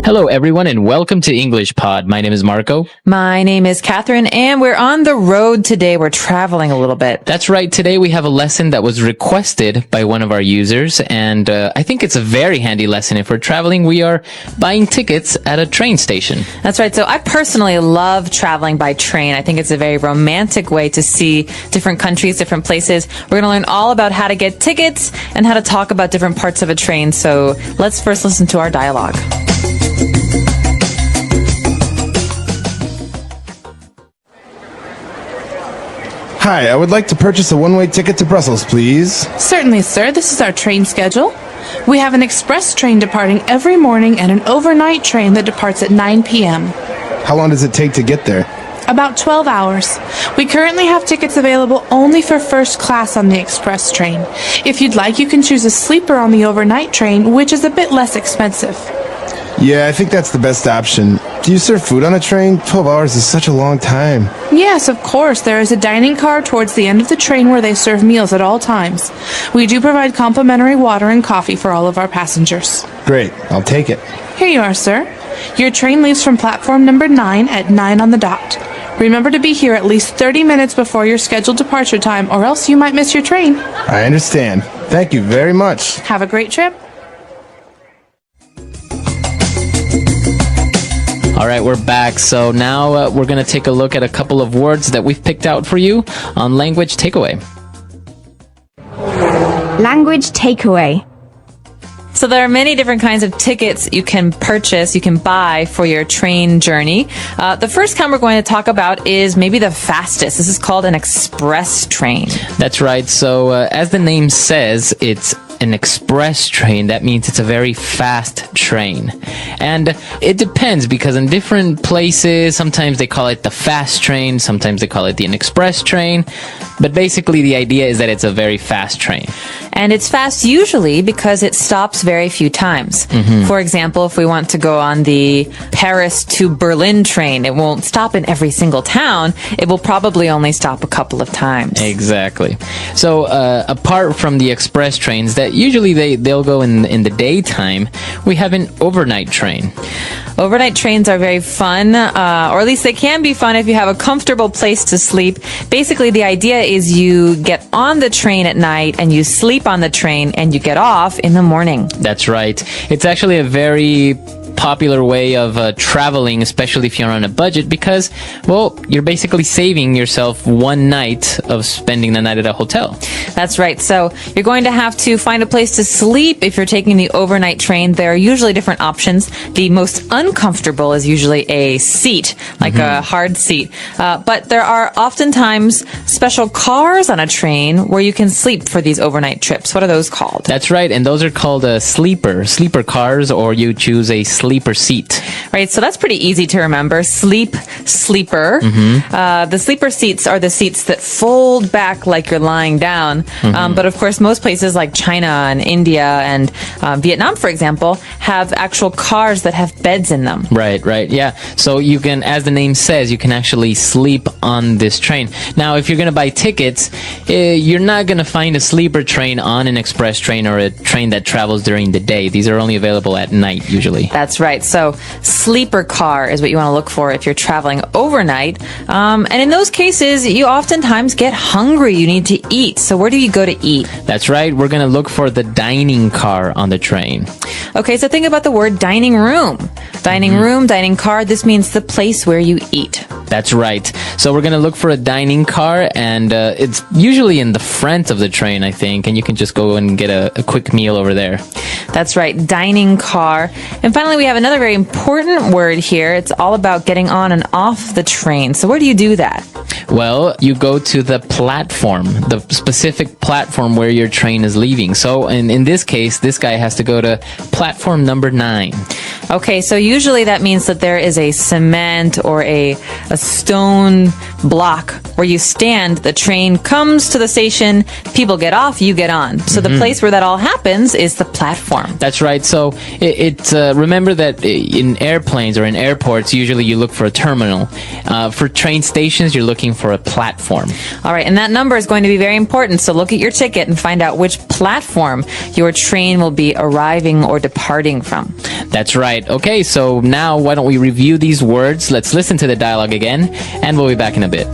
Hello, everyone, and welcome to English Pod. My name is Marco. My name is Catherine, and we're on the road today. We're traveling a little bit. That's right. Today we have a lesson that was requested by one of our users, and I think it's a very handy lesson. If we're traveling, we are buying tickets at a train station. That's right. So I personally love traveling by train. I think it's a very romantic way to see different countries, different places. We're going to learn all about how to get tickets and how to talk about different parts of a train. So let's first listen to our dialogue. Hi, I would like to purchase a one-way ticket to Brussels, please. Certainly, sir. This is our train schedule. We have an express train departing every morning and an overnight train that departs at 9 p.m. How long does it take to get there? About 12 hours. We currently have tickets available only for first class on the express train. If you'd like, you can choose a sleeper on the overnight train, which is a bit less expensive. Yeah, I think that's the best option. Do you serve food on a train? 12 hours is such a long time. Yes, of course. There is a dining car towards the end of the train where they serve meals at all times. We do provide complimentary water and coffee for all of our passengers. Great, I'll take it. Here you are, sir. Your train leaves from platform number 9 at 9 on the dot. Remember to be here at least 30 minutes before your scheduled departure time, or else you might miss your train. I understand. Thank you very much. Have a great trip. All right, we're back. So now we're going to take a look at a couple of words that we've picked out for you on Language Takeaway. Language takeaway. So there are many different kinds of tickets you can purchase, you can buy for your train journey. The first kind we're going to talk about is maybe the fastest. This is called an express train. That's right. So as the name says, it's an express train. That means it's a very fast train. And it depends, because in different places, sometimes they call it the fast train, sometimes they call it the express train. But basically the idea is that it's a very fast train. And it's fast usually because it stops very few times. For example, if we want to go on the Paris to Berlin train, it won't stop in every single town. It will probably only stop a couple of times. Exactly. So apart from the express trains that usually they'll go in the daytime, we have an overnight train. Overnight trains are very fun, or at least they can be fun if you have a comfortable place to sleep. Basically, the idea is you get on the train at night and you sleep on the train and you get off in the morning. That's right. It's actually a very popular way of traveling, especially if you're on a budget, because, well, you're basically saving yourself one night of spending the night at a hotel. That's right. So you're going to have to find a place to sleep if you're taking the overnight train. There are usually different options. The most uncomfortable is usually a seat, like a hard seat. But there are oftentimes special cars on a train where you can sleep for these overnight trips. What are those called? That's right. And those are called sleeper cars, or you choose a sleeper seat. Right, so that's pretty easy to remember. Sleeper. The sleeper seats are the seats that fold back like you're lying down. But of course, most places like China and India and Vietnam, for example, have actual cars that have beds in them. Right, yeah. So you can, as the name says, you can actually sleep on this train. Now, if you're going to buy tickets, you're not going to find a sleeper train on an express train or a train that travels during the day. These are only available at night, usually. That's right. So sleeper car is what you want to look for if you're traveling overnight. And in those cases, you oftentimes get hungry. You need to eat. So where do you go to eat? That's right. We're going to look for the dining car on the train. Okay, so think about the word dining room. Dining room, dining car, this means the place where you eat. That's right. So we're going to look for a dining car, and it's usually in the front of the train, I think, and you can just go and get a quick meal over there. That's right, dining car. And finally, we have another very important word here. It's all about getting on and off the train. So where do you do that? Well, you go to the platform, the specific platform where your train is leaving. So in this case, this guy has to go to platform number 9. Okay, so usually that means that there is a cement or a stone block where you stand, the train comes to the station, people get off, you get on. So the place where that all happens is the platform. That's right. So remember that in airplanes or in airports, usually you look for a terminal. For train stations, you're looking for a platform. All right, and that number is going to be very important. So look at your ticket and find out which platform your train will be arriving or departing from. That's right. Okay, so now why don't we review these words? Let's listen to the dialogue again, and we'll be back in a bit.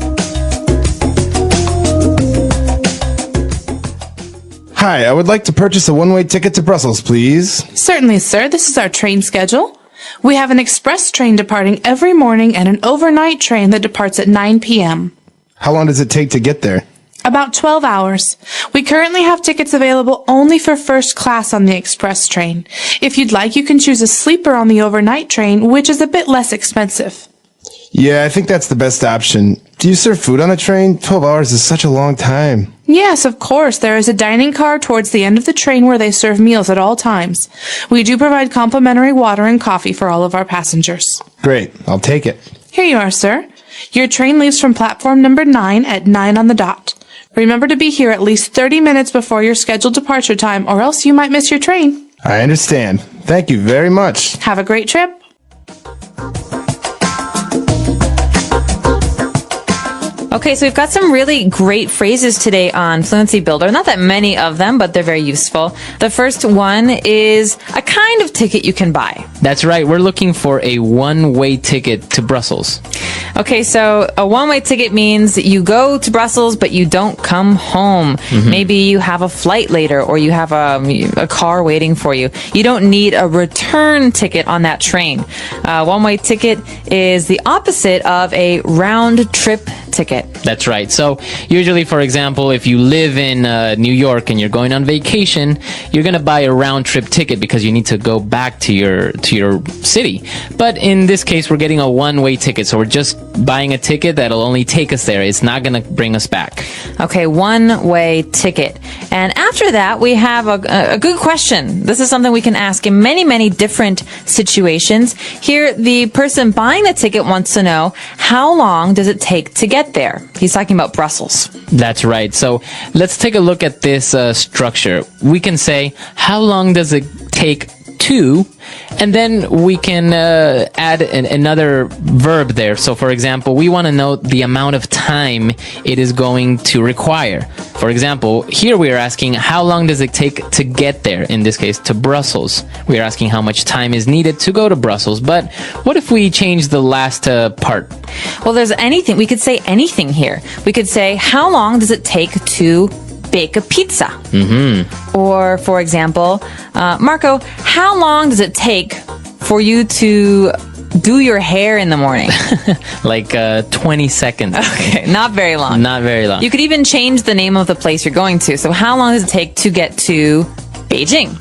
Hi, I would like to purchase a one-way ticket to Brussels, please. Certainly, sir. This is our train schedule. We have an express train departing every morning and an overnight train that departs at 9 p.m. How long does it take to get there? About 12 hours. We currently have tickets available only for first class on the express train. If you'd like, you can choose a sleeper on the overnight train, which is a bit less expensive. Yeah, I think that's the best option. Do you serve food on a train? 12 hours is such a long time. Yes, of course. There is a dining car towards the end of the train where they serve meals at all times. We do provide complimentary water and coffee for all of our passengers. Great, I'll take it. Here you are, sir. Your train leaves from platform number 9 at 9 on the dot. Remember to be here at least 30 minutes before your scheduled departure time, or else you might miss your train. I understand. Thank you very much. Have a great trip. Okay, so we've got some really great phrases today on Fluency Builder. Not that many of them, but they're very useful. The first one is a kind of ticket you can buy. That's right. We're looking for a one-way ticket to Brussels. Okay, so a one-way ticket means you go to Brussels, but you don't come home. Maybe you have a flight later, or you have a car waiting for you. You don't need a return ticket on that train. One-way ticket is the opposite of a round-trip ticket. That's right. So usually, for example, if you live in New York and you're going on vacation, you're going to buy a round-trip ticket because you need to go back to your city. But in this case, we're getting a one-way ticket, so we're just buying a ticket that'll only take us there. It's not going to bring us back. Okay, one-way ticket. And after that, we have a good question. This is something we can ask in many, many different situations. Here, the person buying the ticket wants to know, how long does it take to get there? He's talking about Brussels. That's right. So let's take a look at this structure. We can say, how long does it take to, and then we can add another verb there. So for example, we want to know the amount of time it is going to require. For example, here we are asking, how long does it take to get there? In this case, to Brussels. We are asking how much time is needed to go to Brussels. But what if we change the last part? Well, there's anything. We could say anything here. We could say, how long does it take to bake a pizza? Or, for example, Marco, how long does it take for you to do your hair in the morning? Like 20 seconds. Okay, not very long. Not very long. You could even change the name of the place you're going to. So how long does it take to get to Beijing?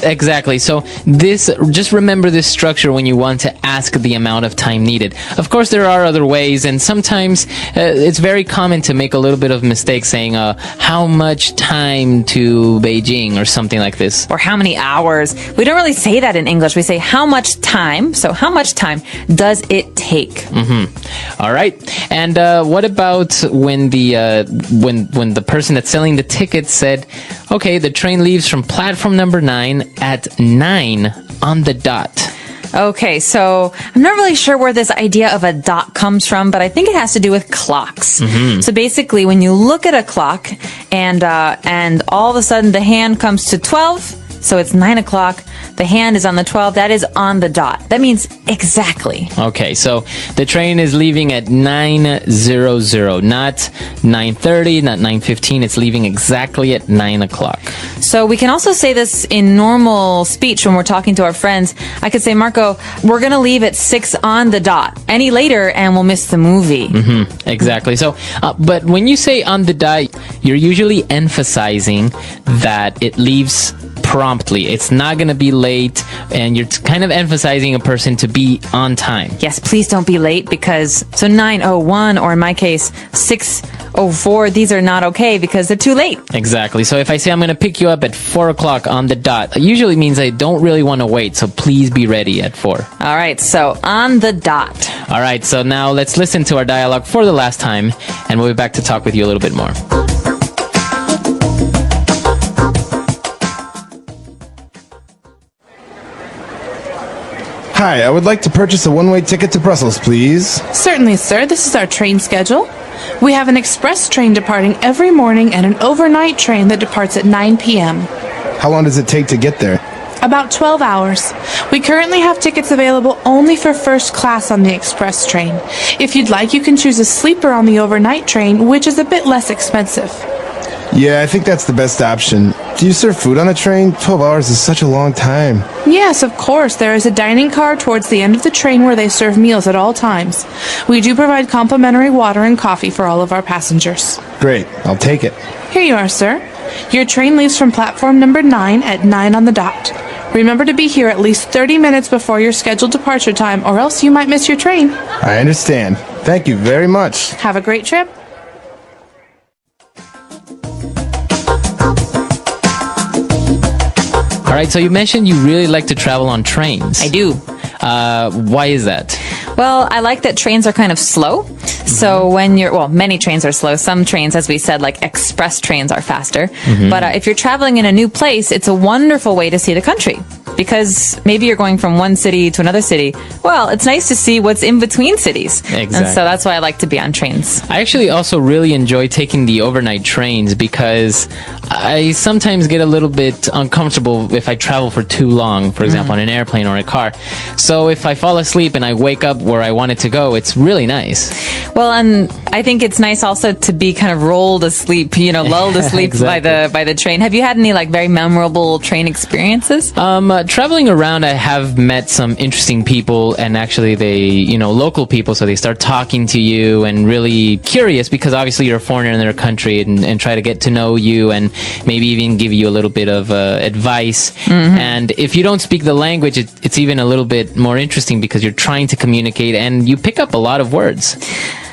Exactly. So just remember this structure when you want to ask the amount of time needed. Of course, there are other ways, and sometimes it's very common to make a little bit of mistake saying, how much time to Beijing or something like this. Or how many hours? We don't really say that in English. We say how much time. So how much time does it take? All right. And what about when the person that's selling the ticket said, okay, the train leaves from platform number 9 at 9 on the dot. Okay, so I'm not really sure where this idea of a dot comes from, but I think it has to do with clocks. So basically, when you look at a clock and all of a sudden the hand comes to 12, so it's 9 o'clock, the hand is on the 12, that is on the dot. That means exactly. Okay, so the train is leaving at 9:00, not 9:30, not 9:15. It's leaving exactly at 9 o'clock. So we can also say this in normal speech when we're talking to our friends. I could say, Marco, we're going to leave at 6 on the dot. Any later and we'll miss the movie. Exactly. So, but when you say on the dot, you're usually emphasizing that it leaves promptly. It's not going to be late, and you're kind of emphasizing a person to be on time. Yes, please don't be late, because so 9:01, or in my case 6:04, these are not okay because they're too late. Exactly. So if I say I'm going to pick you up at 4 o'clock on the dot, it usually means I don't really want to wait, so please be ready at 4. All right, so on the dot. All right, so now let's listen to our dialogue for the last time, and we'll be back to talk with you a little bit more. Hi, I would like to purchase a one-way ticket to Brussels, please. Certainly, sir. This is our train schedule. We have an express train departing every morning and an overnight train that departs at 9 p.m. How long does it take to get there? About 12 hours. We currently have tickets available only for first class on the express train. If you'd like, you can choose a sleeper on the overnight train, which is a bit less expensive. Yeah, I think that's the best option. Do you serve food on a train? 12 hours is such a long time. Yes, of course. There is a dining car towards the end of the train where they serve meals at all times. We do provide complimentary water and coffee for all of our passengers. Great, I'll take it. Here you are, sir. Your train leaves from platform number 9 at 9 on the dot. Remember to be here at least 30 minutes before your scheduled departure time, or else you might miss your train. I understand. Thank you very much. Have a great trip. All right, so you mentioned you really like to travel on trains. I do. Why is that? Well, I like that trains are kind of slow. So many trains are slow. Some trains, as we said, like express trains are faster. But if you're traveling in a new place, it's a wonderful way to see the country. Because maybe you're going from one city to another city. Well, it's nice to see what's in between cities. Exactly. And so that's why I like to be on trains. I actually also really enjoy taking the overnight trains because I sometimes get a little bit uncomfortable if I travel for too long, for example, on an airplane or a car. So if I fall asleep and I wake up where I wanted to go, it's really nice. Well, and I think it's nice also to be kind of rolled asleep, lulled asleep Exactly. by the train. Have you had any very memorable train experiences? Traveling around, I have met some interesting people, and actually they, local people, so they start talking to you and really curious because obviously you're a foreigner in their country and try to get to know you and maybe even give you a little bit of advice. And if you don't speak the language, it's even a little bit more interesting because you're trying to communicate and you pick up a lot of words.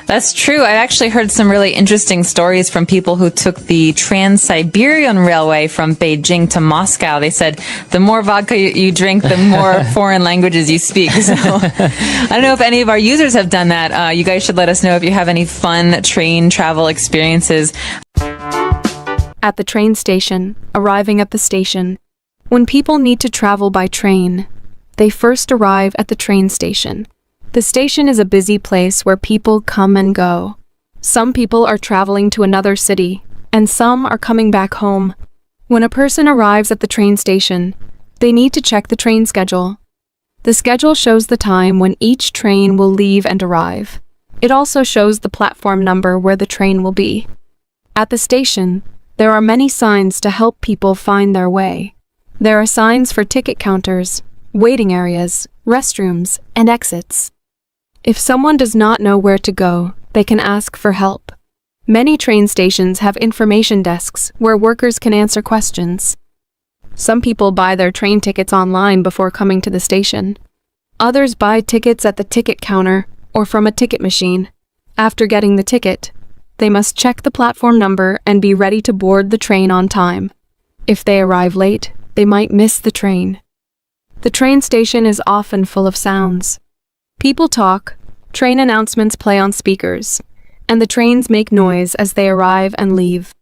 That's true. I actually heard some really interesting stories from people who took the Trans-Siberian Railway from Beijing to Moscow. They said the more vodka you drink, the more foreign languages you speak. So I don't know if any of our users have done that. You guys should let us know if you have any fun train travel experiences. At the train station, arriving at the station. When people need to travel by train, they first arrive at the train station. The station is a busy place where people come and go. Some people are traveling to another city, and some are coming back home. When a person arrives at the train station, they need to check the train schedule. The schedule shows the time when each train will leave and arrive. It also shows the platform number where the train will be. At the station, there are many signs to help people find their way. There are signs for ticket counters, waiting areas, restrooms, and exits. If someone does not know where to go, they can ask for help. Many train stations have information desks where workers can answer questions. Some people buy their train tickets online before coming to the station. Others buy tickets at the ticket counter or from a ticket machine. After getting the ticket, they must check the platform number and be ready to board the train on time. If they arrive late, they might miss the train. The train station is often full of sounds. People talk, train announcements play on speakers, and the trains make noise as they arrive and leave.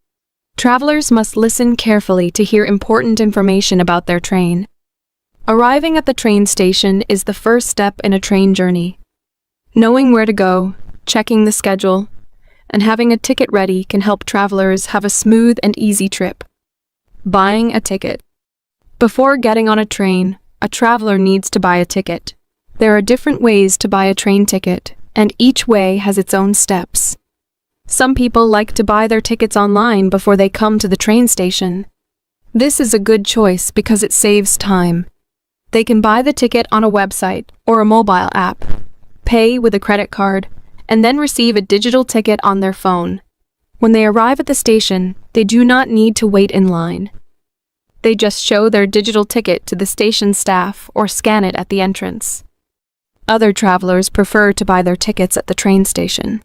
Travelers must listen carefully to hear important information about their train. Arriving at the train station is the first step in a train journey. Knowing where to go, checking the schedule, and having a ticket ready can help travelers have a smooth and easy trip. Buying a ticket. Before getting on a train, a traveler needs to buy a ticket. There are different ways to buy a train ticket, and each way has its own steps. Some people like to buy their tickets online before they come to the train station. This is a good choice because it saves time. They can buy the ticket on a website or a mobile app, pay with a credit card, and then receive a digital ticket on their phone. When they arrive at the station, they do not need to wait in line. They just show their digital ticket to the station staff or scan it at the entrance. Other travelers prefer to buy their tickets at the train station.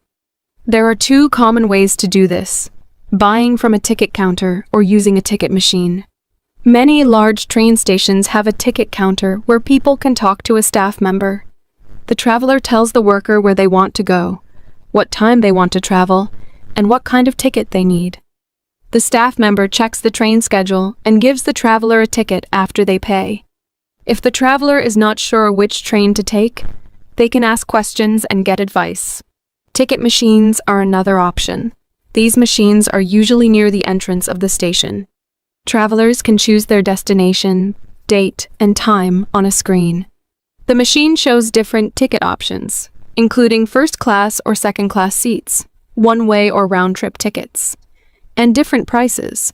There are two common ways to do this: buying from a ticket counter or using a ticket machine. Many large train stations have a ticket counter where people can talk to a staff member. The traveler tells the worker where they want to go, what time they want to travel, and what kind of ticket they need. The staff member checks the train schedule and gives the traveler a ticket after they pay. If the traveler is not sure which train to take, they can ask questions and get advice. Ticket machines are another option. These machines are usually near the entrance of the station. Travelers can choose their destination, date, and time on a screen. The machine shows different ticket options, including first class or second class seats, one-way or round-trip tickets, and different prices.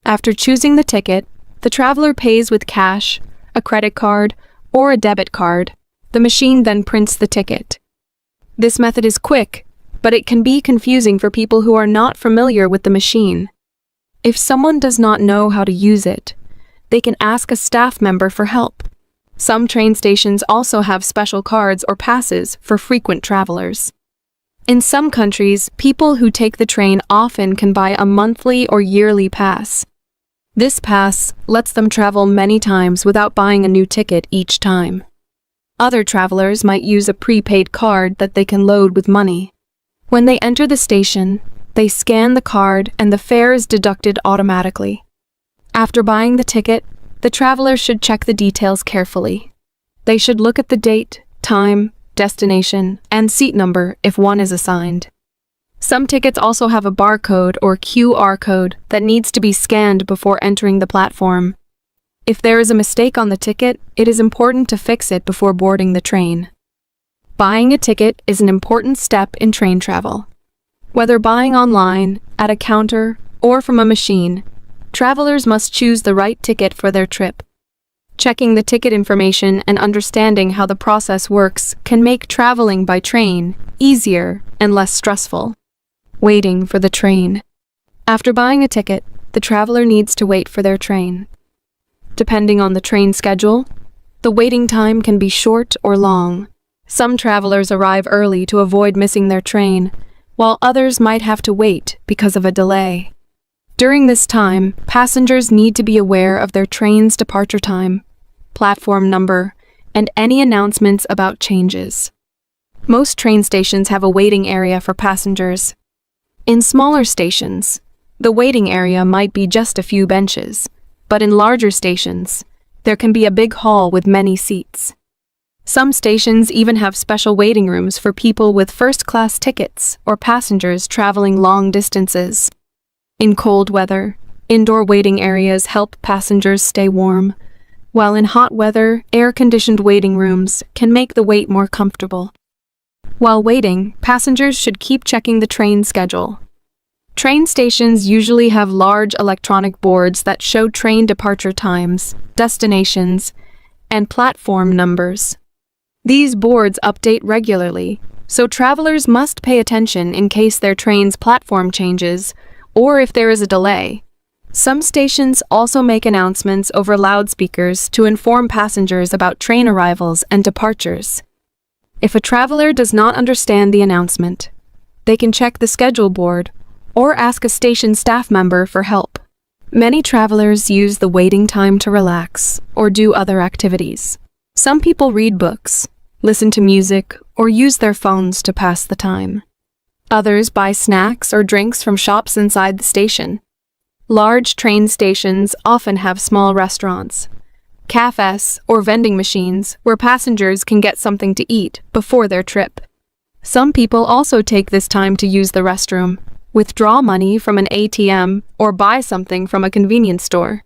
After choosing the ticket, the traveler pays with cash, a credit card, or a debit card. The machine then prints the ticket. This method is quick, but it can be confusing for people who are not familiar with the machine. If someone does not know how to use it, they can ask a staff member for help. Some train stations also have special cards or passes for frequent travelers. In some countries, people who take the train often can buy a monthly or yearly pass. This pass lets them travel many times without buying a new ticket each time. Other travelers might use a prepaid card that they can load with money. When they enter the station, they scan the card and the fare is deducted automatically. After buying the ticket, the traveler should check the details carefully. They should look at the date, time, destination, and seat number if one is assigned. Some tickets also have a barcode or QR code that needs to be scanned before entering the platform. If there is a mistake on the ticket, it is important to fix it before boarding the train. Buying a ticket is an important step in train travel. Whether buying online, at a counter, or from a machine, travelers must choose the right ticket for their trip. Checking the ticket information and understanding how the process works can make traveling by train easier and less stressful. Waiting for the train. After buying a ticket, the traveler needs to wait for their train. Depending on the train schedule, the waiting time can be short or long. Some travelers arrive early to avoid missing their train, while others might have to wait because of a delay. During this time, passengers need to be aware of their train's departure time, platform number, and any announcements about changes. Most train stations have a waiting area for passengers. In smaller stations, the waiting area might be just a few benches, but in larger stations, there can be a big hall with many seats. Some stations even have special waiting rooms for people with first-class tickets or passengers traveling long distances. In cold weather, indoor waiting areas help passengers stay warm, while in hot weather, air-conditioned waiting rooms can make the wait more comfortable. While waiting, passengers should keep checking the train schedule. Train stations usually have large electronic boards that show train departure times, destinations, and platform numbers. These boards update regularly, so travelers must pay attention in case their train's platform changes or if there is a delay. Some stations also make announcements over loudspeakers to inform passengers about train arrivals and departures. If a traveler does not understand the announcement, they can check the schedule board or ask a station staff member for help. Many travelers use the waiting time to relax or do other activities. Some people read books, listen to music, or use their phones to pass the time. Others buy snacks or drinks from shops inside the station. Large train stations often have small restaurants, cafes, or vending machines where passengers can get something to eat before their trip. Some people also take this time to use the restroom, withdraw money from an ATM, or buy something from a convenience store.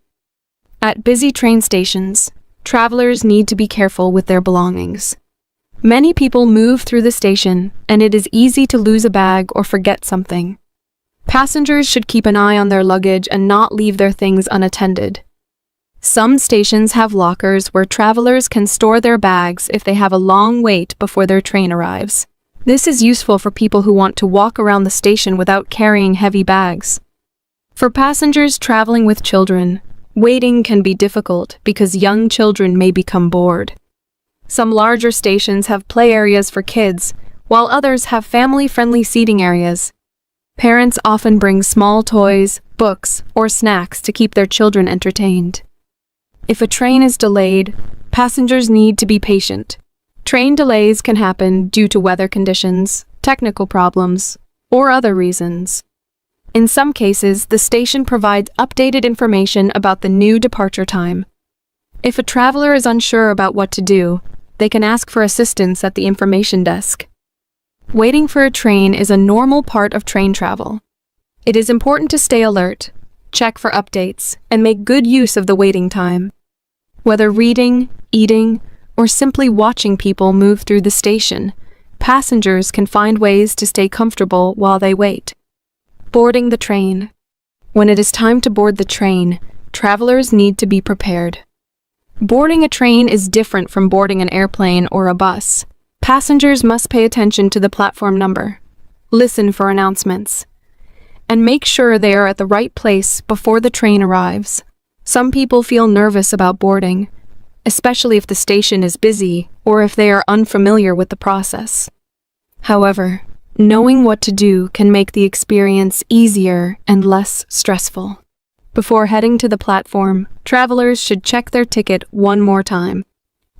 At busy train stations, travelers need to be careful with their belongings. Many people move through the station, and it is easy to lose a bag or forget something. Passengers should keep an eye on their luggage and not leave their things unattended. Some stations have lockers where travelers can store their bags if they have a long wait before their train arrives. This is useful for people who want to walk around the station without carrying heavy bags. For passengers traveling with children, waiting can be difficult because young children may become bored. Some larger stations have play areas for kids, while others have family-friendly seating areas. Parents often bring small toys, books, or snacks to keep their children entertained. If a train is delayed, passengers need to be patient. Train delays can happen due to weather conditions, technical problems, or other reasons. In some cases, the station provides updated information about the new departure time. If a traveler is unsure about what to do, they can ask for assistance at the information desk. Waiting for a train is a normal part of train travel. It is important to stay alert, check for updates, and make good use of the waiting time. Whether reading, eating, or simply watching people move through the station, passengers can find ways to stay comfortable while they wait. Boarding the train. When it is time to board the train, travelers need to be prepared. Boarding a train is different from boarding an airplane or a bus. Passengers must pay attention to the platform number, listen for announcements, and make sure they are at the right place before the train arrives. Some people feel nervous about boarding, especially if the station is busy or if they are unfamiliar with the process. However, knowing what to do can make the experience easier and less stressful. Before heading to the platform, travelers should check their ticket one more time.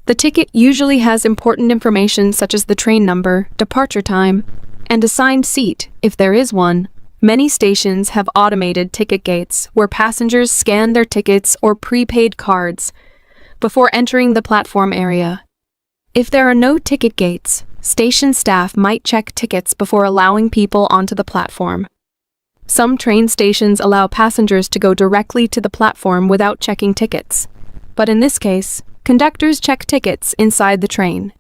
The ticket usually has important information such as the train number, departure time, and assigned seat, if there is one. Many stations have automated ticket gates where passengers scan their tickets or prepaid cards before entering the platform area. If there are no ticket gates, station staff might check tickets before allowing people onto the platform. Some train stations allow passengers to go directly to the platform without checking tickets, but in this case, conductors check tickets inside the train.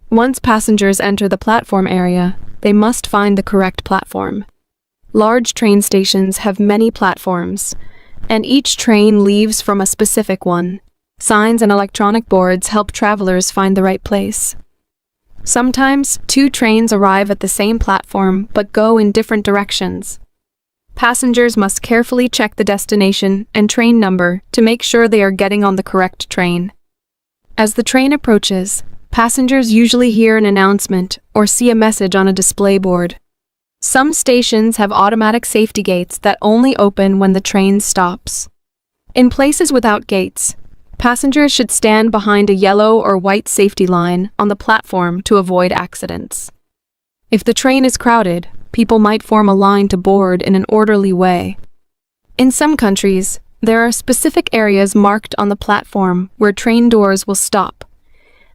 Once passengers enter the platform area, they must find the correct platform. Large train stations have many platforms, and each train leaves from a specific one. Signs and electronic boards help travelers find the right place. Sometimes, two trains arrive at the same platform but go in different directions. Passengers must carefully check the destination and train number to make sure they are getting on the correct train. As the train approaches, passengers usually hear an announcement or see a message on a display board. Some stations have automatic safety gates that only open when the train stops. In places without gates, passengers should stand behind a yellow or white safety line on the platform to avoid accidents. If the train is crowded, people might form a line to board in an orderly way. In some countries, there are specific areas marked on the platform where train doors will stop,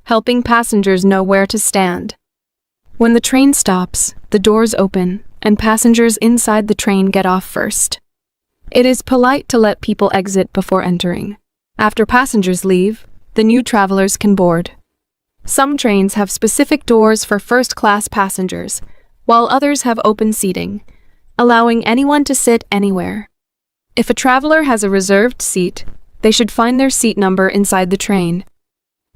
helping passengers know where to stand. When the train stops, the doors open, and passengers inside the train get off first. It is polite to let people exit before entering. After passengers leave, the new travelers can board. Some trains have specific doors for first-class passengers, while others have open seating, allowing anyone to sit anywhere. If a traveler has a reserved seat, they should find their seat number inside the train.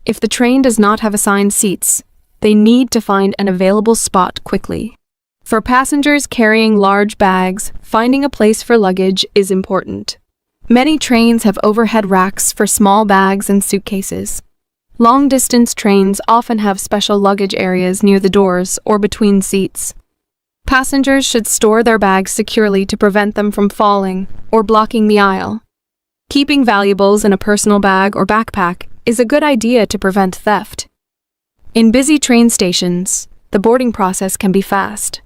If the train does not have assigned seats, they need to find an available spot quickly. For passengers carrying large bags, finding a place for luggage is important. Many trains have overhead racks for small bags and suitcases. Long-distance trains often have special luggage areas near the doors or between seats. Passengers should store their bags securely to prevent them from falling or blocking the aisle. Keeping valuables in a personal bag or backpack is a good idea to prevent theft. In busy train stations, the boarding process can be fast.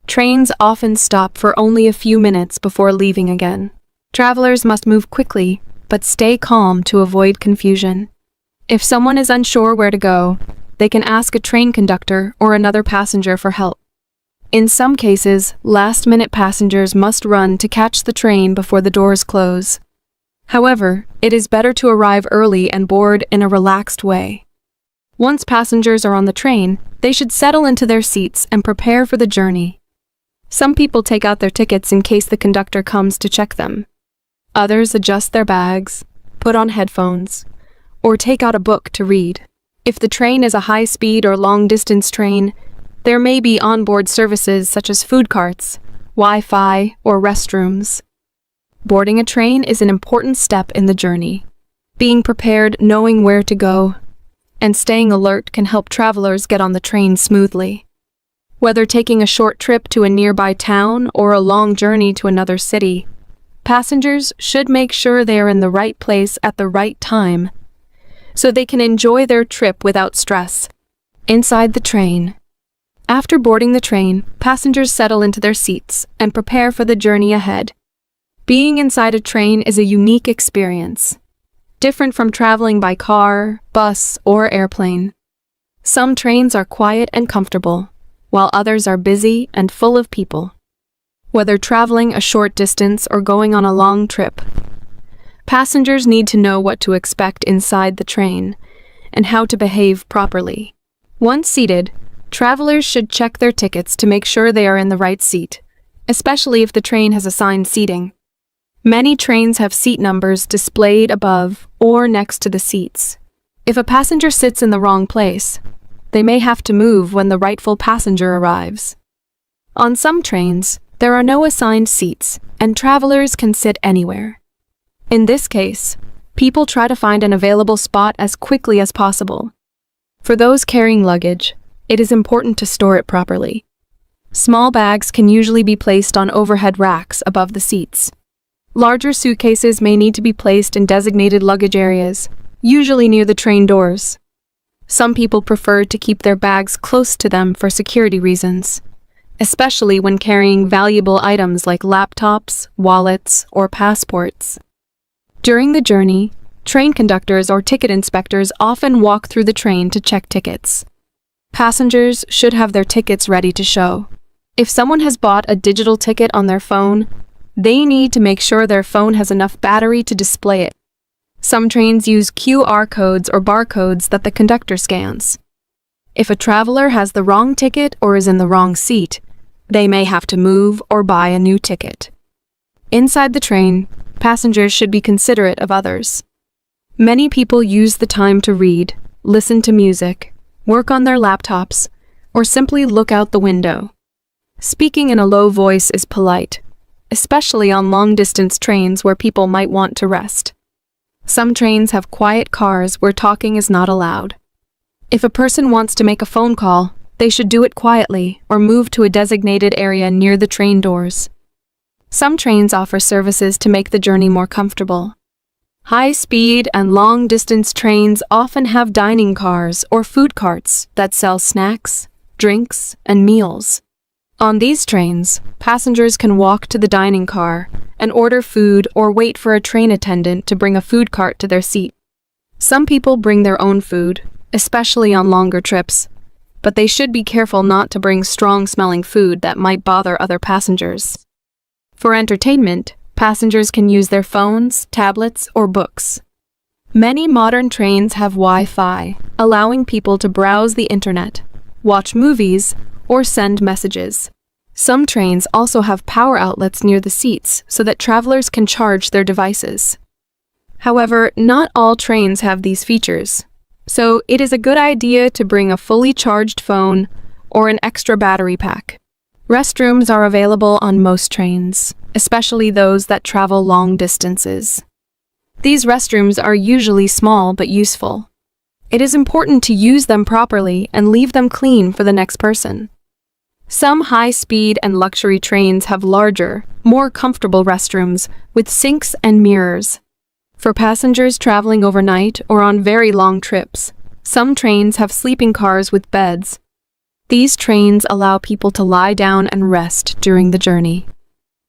Trains often stop for only a few minutes before leaving again. Travelers must move quickly, but stay calm to avoid confusion. If someone is unsure where to go, they can ask a train conductor or another passenger for help. In some cases, last-minute passengers must run to catch the train before the doors close. However, it is better to arrive early and board in a relaxed way. Once passengers are on the train, they should settle into their seats and prepare for the journey. Some people take out their tickets in case the conductor comes to check them. Others adjust their bags, put on headphones, or take out a book to read. If the train is a high-speed or long-distance train, there may be onboard services such as food carts, Wi-Fi, or restrooms. Boarding a train is an important step in the journey. Being prepared, knowing where to go, and staying alert can help travelers get on the train smoothly. Whether taking a short trip to a nearby town or a long journey to another city, passengers should make sure they are in the right place at the right time so they can enjoy their trip without stress. Inside the train. After boarding the train, passengers settle into their seats and prepare for the journey ahead. Being inside a train is a unique experience, different from traveling by car, bus, or airplane. Some trains are quiet and comfortable, while others are busy and full of people. Whether traveling a short distance or going on a long trip, Passengers need to know what to expect inside the train and how to behave properly. Once seated, travelers should check their tickets to make sure they are in the right seat, especially if the train has assigned seating. Many trains have seat numbers displayed above or next to the seats. If a passenger sits in the wrong place, they may have to move when the rightful passenger arrives. On some trains, there are no assigned seats, and travelers can sit anywhere. In this case, people try to find an available spot as quickly as possible. For those carrying luggage, it is important to store it properly. Small bags can usually be placed on overhead racks above the seats. Larger suitcases may need to be placed in designated luggage areas, usually near the train doors. Some people prefer to keep their bags close to them for security reasons, especially when carrying valuable items like laptops, wallets, or passports. During the journey, train conductors or ticket inspectors often walk through the train to check tickets. Passengers should have their tickets ready to show. If someone has bought a digital ticket on their phone, they need to make sure their phone has enough battery to display it. Some trains use QR codes or barcodes that the conductor scans. If a traveler has the wrong ticket or is in the wrong seat, they may have to move or buy a new ticket. Inside the train, passengers should be considerate of others. Many people use the time to read, listen to music, work on their laptops, or simply look out the window. Speaking in a low voice is polite, especially on long-distance trains where people might want to rest. Some trains have quiet cars where talking is not allowed. If a person wants to make a phone call, they should do it quietly or move to a designated area near the train doors. Some trains offer services to make the journey more comfortable. High-speed and long-distance trains often have dining cars or food carts that sell snacks, drinks, and meals. On these trains, passengers can walk to the dining car and order food or wait for a train attendant to bring a food cart to their seat. Some people bring their own food, especially on longer trips, but they should be careful not to bring strong-smelling food that might bother other passengers. For entertainment, passengers can use their phones, tablets, or books. Many modern trains have Wi-Fi, allowing people to browse the internet, watch movies, or send messages. Some trains also have power outlets near the seats so that travelers can charge their devices. However, not all trains have these features, so it is a good idea to bring a fully charged phone or an extra battery pack. Restrooms are available on most trains, especially those that travel long distances. These restrooms are usually small but useful. It is important to use them properly and leave them clean for the next person. Some high-speed and luxury trains have larger, more comfortable restrooms with sinks and mirrors. For passengers traveling overnight or on very long trips, some trains have sleeping cars with beds. These trains allow people to lie down and rest during the journey.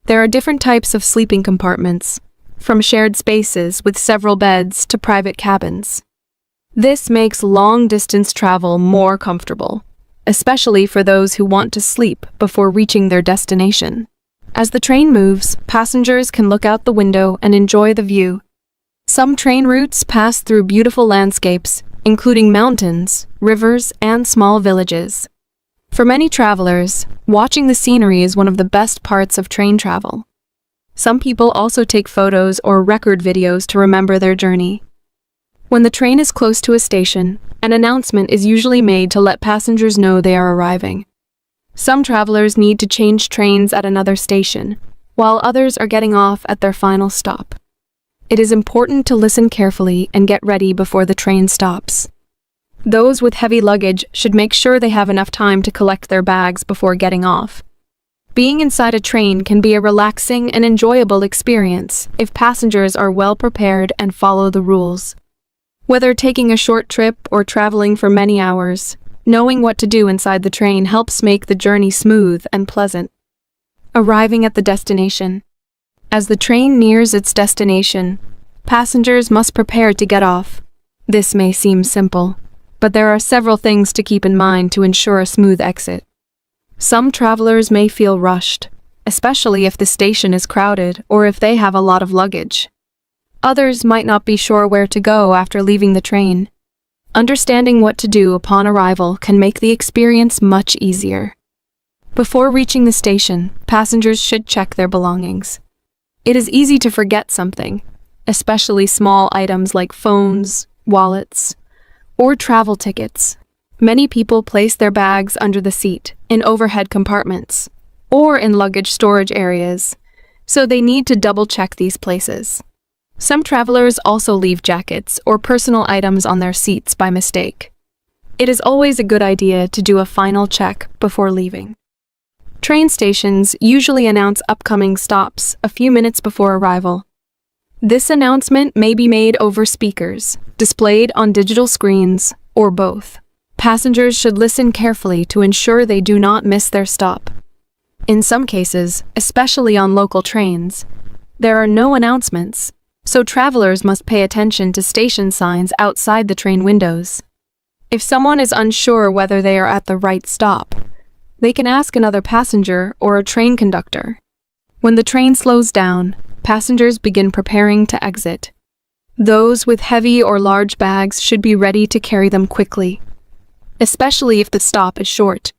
There are different types of sleeping compartments, from shared spaces with several beds to private cabins. This makes long-distance travel more comfortable, especially for those who want to sleep before reaching their destination. As the train moves, passengers can look out the window and enjoy the view. Some train routes pass through beautiful landscapes, including mountains, rivers, and small villages. For many travelers, watching the scenery is one of the best parts of train travel. Some people also take photos or record videos to remember their journey. When the train is close to a station, an announcement is usually made to let passengers know they are arriving. Some travelers need to change trains at another station, while others are getting off at their final stop. It is important to listen carefully and get ready before the train stops. Those with heavy luggage should make sure they have enough time to collect their bags before getting off. Being inside a train can be a relaxing and enjoyable experience if passengers are well prepared and follow the rules. Whether taking a short trip or traveling for many hours, knowing what to do inside the train helps make the journey smooth and pleasant. Arriving at the destination. As the train nears its destination, passengers must prepare to get off. This may seem simple, but there are several things to keep in mind to ensure a smooth exit. Some travelers may feel rushed, especially if the station is crowded or if they have a lot of luggage. Others might not be sure where to go after leaving the train. Understanding what to do upon arrival can make the experience much easier. Before reaching the station, passengers should check their belongings. It is easy to forget something, especially small items like phones, wallets, or travel tickets. Many people place their bags under the seat, in overhead compartments, or in luggage storage areas, so they need to double-check these places. Some travelers also leave jackets or personal items on their seats by mistake. It is always a good idea to do a final check before leaving. Train stations usually announce upcoming stops a few minutes before arrival. This announcement may be made over speakers, displayed on digital screens, or both. Passengers should listen carefully to ensure they do not miss their stop. In some cases, especially on local trains, there are no announcements, so travelers must pay attention to station signs outside the train windows. If someone is unsure whether they are at the right stop, they can ask another passenger or a train conductor. When the train slows down, passengers begin preparing to exit. Those with heavy or large bags should be ready to carry them quickly, especially if the stop is short.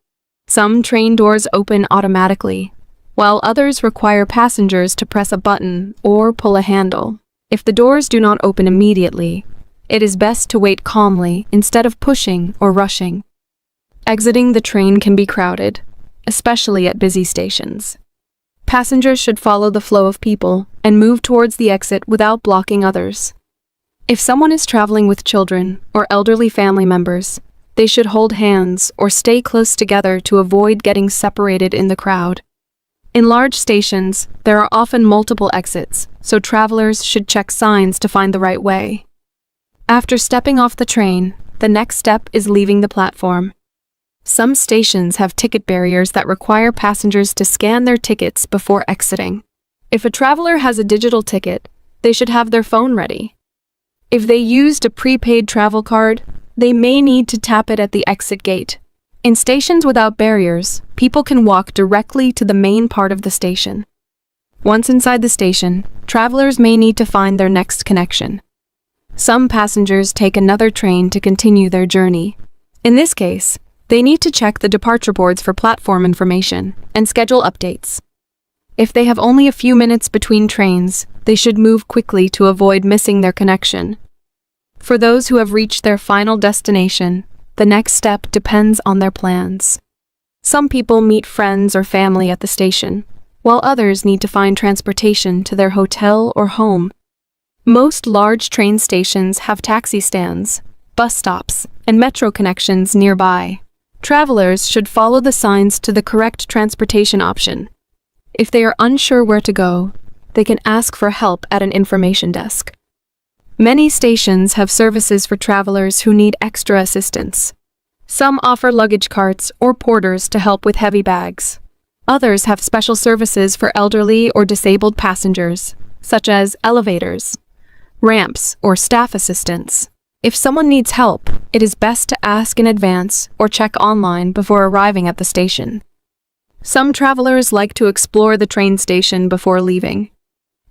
Some train doors open automatically, while others require passengers to press a button or pull a handle. If the doors do not open immediately, it is best to wait calmly instead of pushing or rushing. Exiting the train can be crowded, especially at busy stations. Passengers should follow the flow of people and move towards the exit without blocking others. If someone is traveling with children or elderly family members, they should hold hands or stay close together to avoid getting separated in the crowd. In large stations, there are often multiple exits, so travelers should check signs to find the right way. After stepping off the train, the next step is leaving the platform. Some stations have ticket barriers that require passengers to scan their tickets before exiting. If a traveler has a digital ticket, they should have their phone ready. If they used a prepaid travel card, they may need to tap it at the exit gate. In stations without barriers, people can walk directly to the main part of the station. Once inside the station, travelers may need to find their next connection. Some passengers take another train to continue their journey. In this case, they need to check the departure boards for platform information and schedule updates. If they have only a few minutes between trains, they should move quickly to avoid missing their connection. For those who have reached their final destination, the next step depends on their plans. Some people meet friends or family at the station, while others need to find transportation to their hotel or home. Most large train stations have taxi stands, bus stops, and metro connections nearby. Travelers should follow the signs to the correct transportation option. If they are unsure where to go, they can ask for help at an information desk. Many stations have services for travelers who need extra assistance. Some offer luggage carts or porters to help with heavy bags. Others have special services for elderly or disabled passengers, such as elevators, ramps, or staff assistants. If someone needs help, it is best to ask in advance or check online before arriving at the station. Some travelers like to explore the train station before leaving.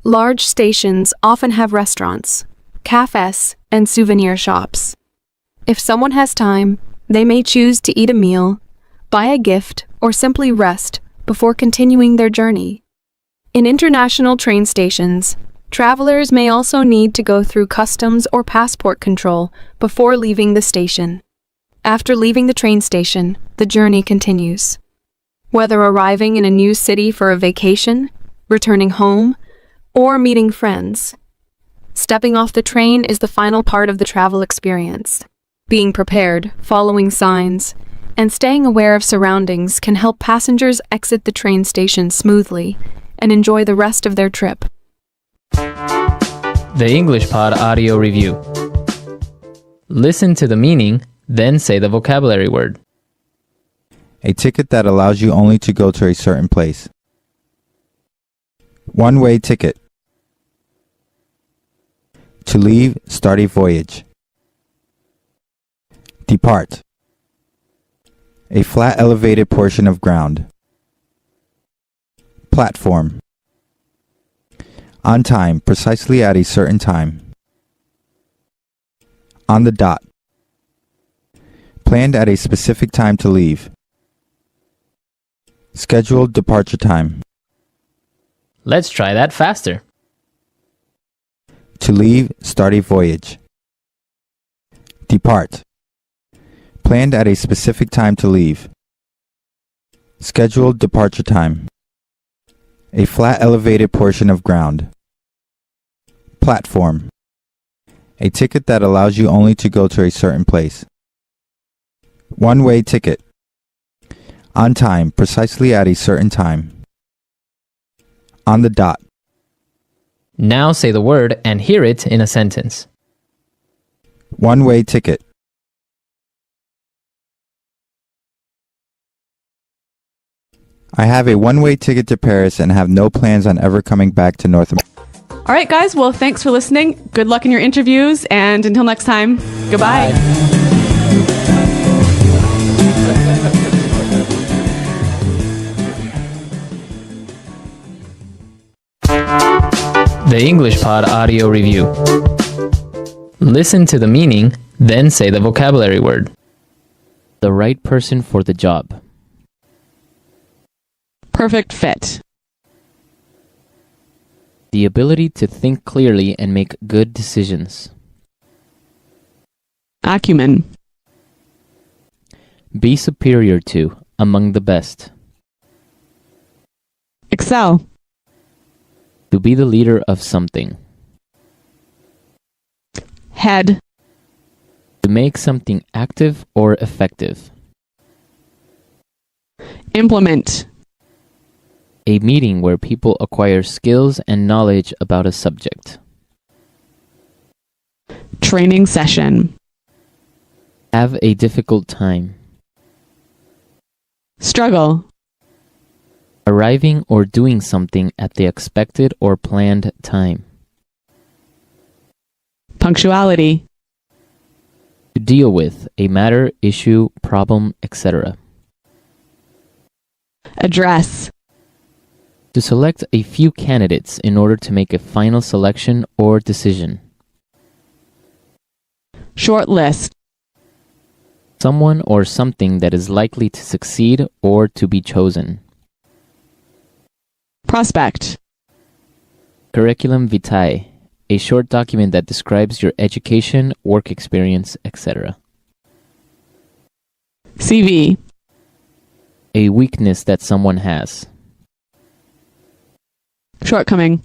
Large stations often have restaurants, cafes, and souvenir shops. If someone has time, they may choose to eat a meal, buy a gift, or simply rest before continuing their journey. In international train stations, travelers may also need to go through customs or passport control before leaving the station. After leaving the train station, the journey continues. Whether arriving in a new city for a vacation, returning home, or meeting friends, stepping off the train is the final part of the travel experience. Being prepared, following signs, and staying aware of surroundings can help passengers exit the train station smoothly and enjoy the rest of their trip. The English Pod Audio Review. Listen to the meaning, then say the vocabulary word. A ticket that allows you only to go to a certain place. One-way ticket. To leave, start a voyage. Depart. A flat elevated portion of ground. Platform. On time, precisely at a certain time. On the dot. Planned at a specific time to leave. Scheduled departure time. Let's try that faster. To leave, start a voyage. Depart. Planned at a specific time to leave. Scheduled departure time. A flat elevated portion of ground. Platform. A ticket that allows you only to go to a certain place. One-way ticket. On time, precisely at a certain time. On the dot. Now say the word and hear it in a sentence. One-way ticket. I have a one-way ticket to Paris and have no plans on ever coming back to North America. All right, guys. Well, thanks for listening. Good luck in your interviews. And until next time, goodbye. The English Pod Audio Review. Listen to the meaning, then say the vocabulary word. The right person for the job. Perfect fit. The ability to think clearly and make good decisions. Acumen. Be superior to, among the best. Excel. To be the leader of something. Head. To make something active or effective. Implement. A meeting where people acquire skills and knowledge about a subject. Training session. Have a difficult time. Struggle. Arriving or doing something at the expected or planned time. Punctuality. To deal with a matter, issue, problem, etc. Address. To select a few candidates in order to make a final selection or decision. Short list. Someone or something that is likely to succeed or to be chosen. Prospect. Curriculum vitae, a short document that describes your education, work experience, etc. CV. A weakness that someone has. Shortcoming.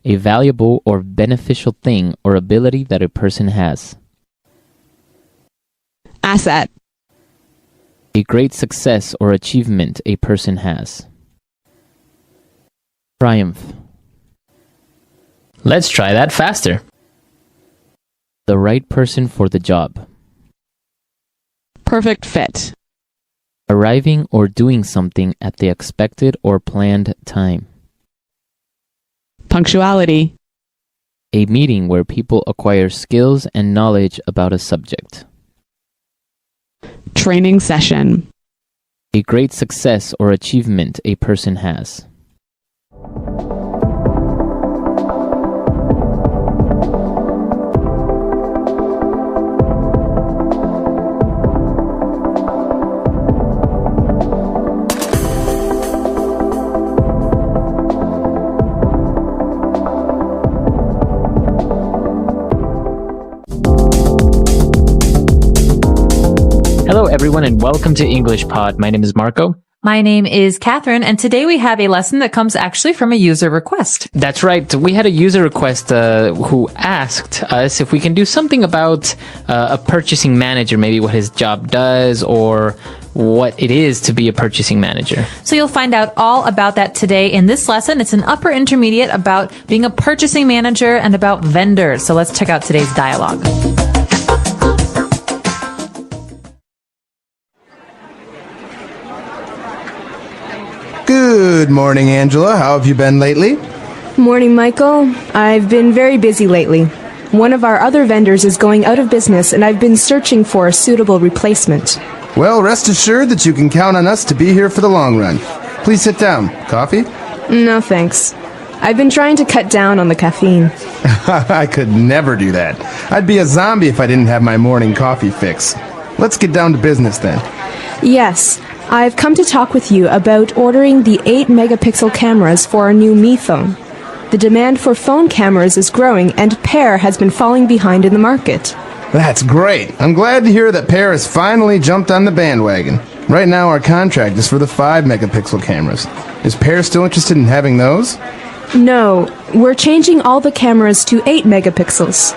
A valuable or beneficial thing or ability that a person has. Asset. A great success or achievement a person has. Triumph. Let's try that faster. The right person for the job. Perfect fit. Arriving or doing something at the expected or planned time. Punctuality. A meeting where people acquire skills and knowledge about a subject. Training session. A great success or achievement a person has. Hello, everyone, and welcome to English Pod. My name is Marco. My name is Catherine, and today we have a lesson that comes actually from a user request. That's right. We had a user request who asked us if we can do something about a purchasing manager, maybe what his job does or what it is to be a purchasing manager. So you'll find out all about that today in this lesson. It's an upper intermediate about being a purchasing manager and about vendors. So let's check out today's dialogue. Good morning, Angela. How have you been lately? Morning, Michael. I've been very busy lately. One of our other vendors is going out of business, and I've been searching for a suitable replacement. Well, rest assured that you can count on us to be here for the long run. Please sit down. Coffee? No, thanks. I've been trying to cut down on the caffeine. I could never do that. I'd be a zombie if I didn't have my morning coffee fix. Let's get down to business then. Yes, I've come to talk with you about ordering the 8-megapixel cameras for our new Mi phone. The demand for phone cameras is growing, and Pear has been falling behind in the market. That's great. I'm glad to hear that Pear has finally jumped on the bandwagon. Right now our contract is for the 5-megapixel cameras. Is Pear still interested in having those? No, we're changing all the cameras to 8 megapixels.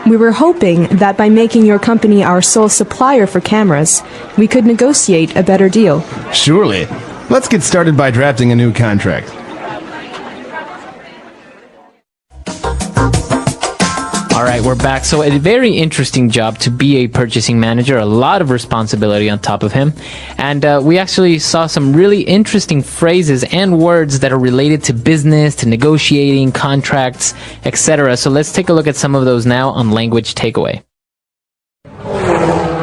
We were hoping that by making your company our sole supplier for cameras, we could negotiate a better deal. Surely. Let's get started by drafting a new contract. All right, we're back. So a very interesting job to be a purchasing manager, a lot of responsibility on top of him. And we actually saw some really interesting phrases and words that are related to business, to negotiating, contracts, etc. So let's take a look at some of those now on Language Takeaway.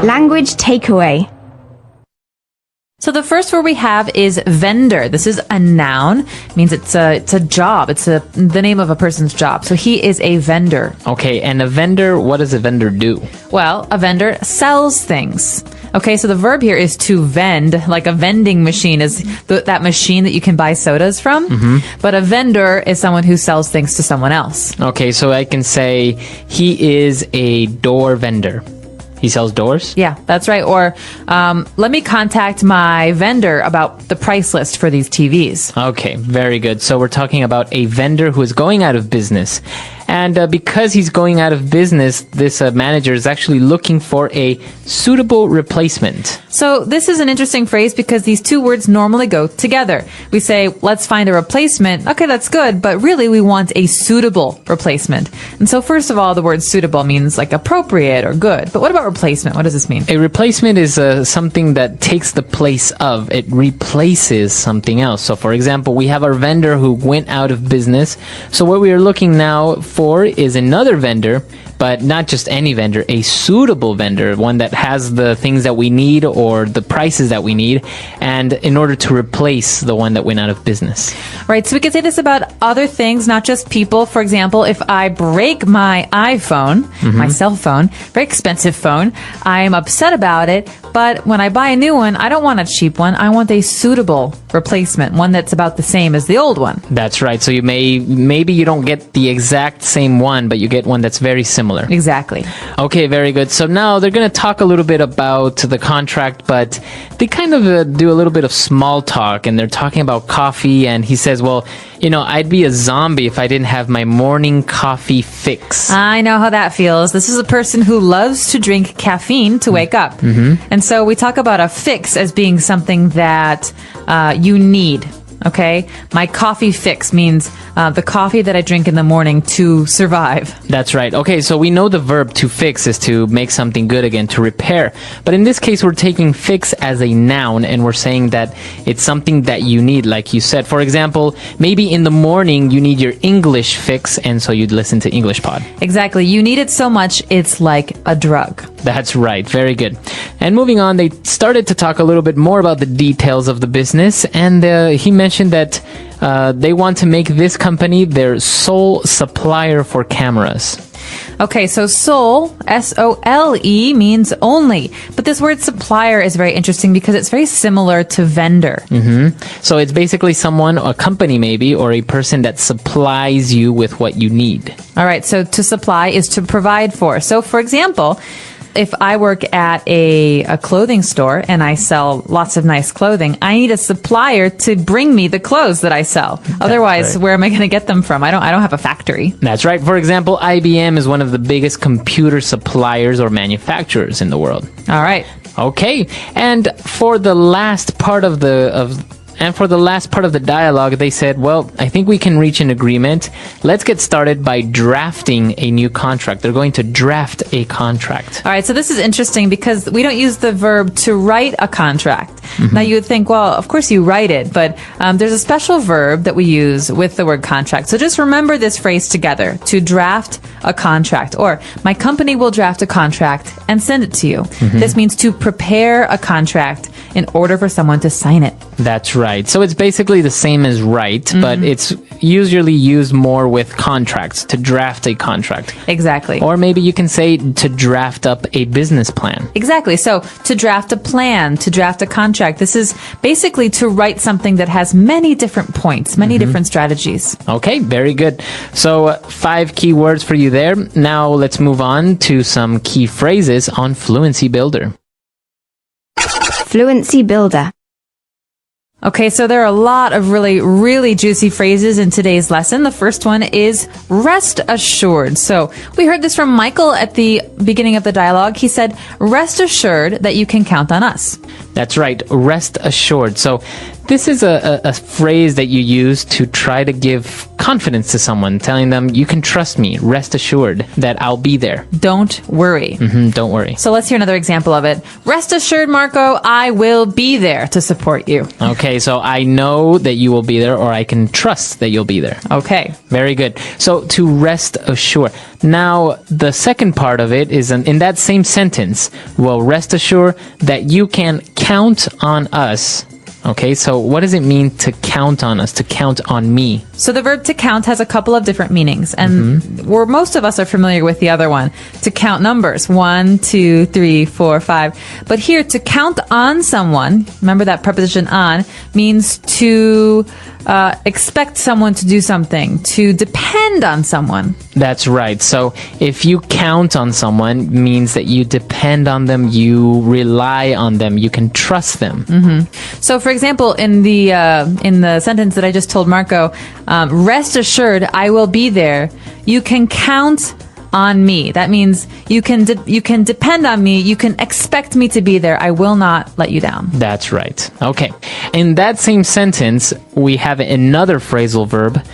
Language takeaway. So the first word we have is vendor. This is a noun. It means it's a job. It's the name of a person's job. So he is a vendor. Okay, and a vendor, what does a vendor do? Well, a vendor sells things. Okay, so the verb here is to vend, like a vending machine is that machine that you can buy sodas from. Mm-hmm. But a vendor is someone who sells things to someone else. Okay, so I can say he is a door vendor. He sells doors? Yeah, that's right. Or let me contact my vendor about the price list for these TVs. Okay, very good. So we're talking about a vendor who is going out of business. And because he's going out of business, this manager is actually looking for a suitable replacement. So this is an interesting phrase because these two words normally go together. We say, let's find a replacement. Okay, that's good, but really we want a suitable replacement. And so first of all, the word suitable means like appropriate or good. But what about replacement? What does this mean? A replacement is something that takes the place of. It replaces something else. So for example, we have our vendor who went out of business. So what we are looking now for is another vendor, but not just any vendor, a suitable vendor, one that has the things that we need or the prices that we need, and in order to replace the one that went out of business. Right, so we can say this about other things, not just people. For example, if I break my iPhone, my cell phone, very expensive phone, I'm upset about it, but when I buy a new one, I don't want a cheap one. I want a suitable replacement, one that's about the same as the old one. That's right. So you maybe you don't get the exact same one, but you get one that's very similar. Exactly. Okay, very good. So now they're going to talk a little bit about the contract, but they kind of do a little bit of small talk, and they're talking about coffee, and he says, well, you know, I'd be a zombie if I didn't have my morning coffee fix. I know how that feels. This is a person who loves to drink caffeine to wake up. Mm-hmm. And so we talk about a fix as being something that you need. Okay? My coffee fix means the coffee that I drink in the morning to survive. That's right. Okay, so we know the verb to fix is to make something good again, to repair. But in this case, we're taking fix as a noun, and we're saying that it's something that you need, like you said. For example, maybe in the morning you need your English fix, and so you'd listen to English Pod. Exactly. You need it so much, it's like a drug. That's right. Very good. And moving on, they started to talk a little bit more about the details of the business, and he mentioned that they want to make this company their sole supplier for cameras. Okay, so sole, S-O-L-E, means only. But this word supplier is very interesting because it's very similar to vendor. Mm-hmm. So it's basically someone, a company maybe, or a person that supplies you with what you need. All right, so to supply is to provide for. So, for example, if I work at a clothing store and I sell lots of nice clothing, I need a supplier to bring me the clothes that I sell. Otherwise, where am I going to get them from? I don't have a factory. That's right. For example, IBM is one of the biggest computer suppliers or manufacturers in the world. All right. Okay. And for the last part of the dialogue, they said, well, I think we can reach an agreement. Let's get started by drafting a new contract. They're going to draft a contract. All right, so this is interesting because we don't use the verb to write a contract. Mm-hmm. Now, you would think, well, of course you write it, but there's a special verb that we use with the word contract. So just remember this phrase together, to draft a contract, or my company will draft a contract and send it to you. Mm-hmm. This means to prepare a contract in order for someone to sign it. That's right. So it's basically the same as write, but it's usually used more with contracts, to draft a contract. Exactly. Or maybe you can say to draft up a business plan. Exactly. So to draft a plan, to draft a contract, this is basically to write something that has many different points, many different strategies. Okay, very good. So 5 key words for you there. Now let's move on to some key phrases on Fluency Builder. Fluency Builder. Okay, so there are a lot of really, really juicy phrases in today's lesson. The first one is rest assured. So we heard this from Michael at the beginning of the dialogue. He said, rest assured that you can count on us. That's right, rest assured. So this is a phrase that you use to try to give confidence to someone, telling them, you can trust me, rest assured that I'll be there. Don't worry. Don't worry. So let's hear another example of it. Rest assured, Marco, I will be there to support you. Okay, so I know that you will be there, or I can trust that you'll be there. Okay. Very good. So to rest assured. Now, the second part of it is in that same sentence, well, rest assured that you can count on us. Okay, so what does it mean to count on us, to count on me? So the verb to count has a couple of different meanings, and most of us are familiar with the other one, to count numbers, 1, 2, 3, 4, 5. But here, to count on someone, remember that preposition on, means to expect someone to do something, to depend on someone. That's right. So if you count on someone, means that you depend on them, you rely on them, you can trust them. So, for example, in the sentence that I just told Marco, rest assured, I will be there. You can count on me. That means you can depend on me. You can expect me to be there. I will not let you down. That's right. Okay. In that same sentence, we have another phrasal verb.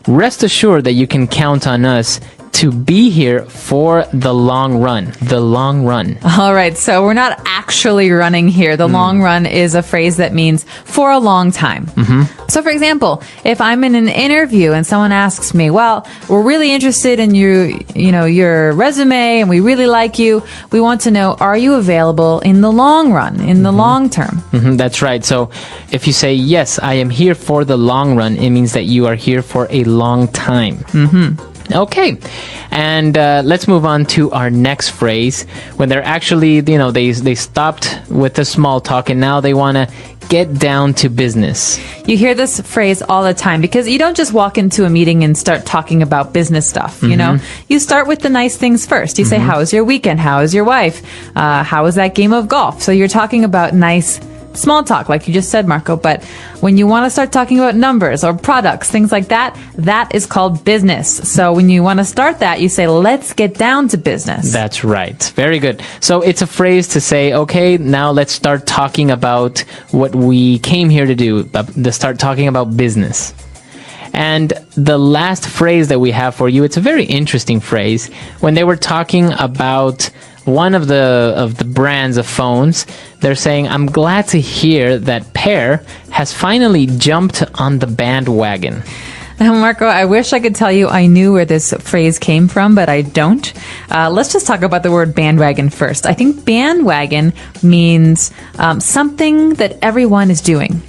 Rest assured that you can count on us to be here for the long run. The long run. All right, so we're not actually running here. The long run is a phrase that means for a long time. So, for example, if I'm in an interview and someone asks me, well, we're really interested in your resume and we really like you. We want to know, are you available in the long run, in the long term? That's right. So if you say, yes, I am here for the long run, it means that you are here for a long time. Okay, and let's move on to our next phrase. When they're actually, they stopped with the small talk and now they want to get down to business. You hear this phrase all the time because you don't just walk into a meeting and start talking about business stuff, you know? You start with the nice things first. You say, how was your weekend? How is your wife? How was that game of golf? So you're talking about nice small talk, like you just said, Marco. But when you want to start talking about numbers or products, things like that, that is called business. So when you want to start that, you say, let's get down to business. That's right. Very good. So it's a phrase to say, okay, now let's start talking about what we came here to do, to start talking about business. And the last phrase that we have for you, it's a very interesting phrase. When they were talking about one of the brands of phones, they're saying, I'm glad to hear that Per has finally jumped on the bandwagon. Now, Marco, I wish I could tell you I knew where this phrase came from, but I don't. Let's just talk about the word bandwagon first. I think bandwagon means something that everyone is doing.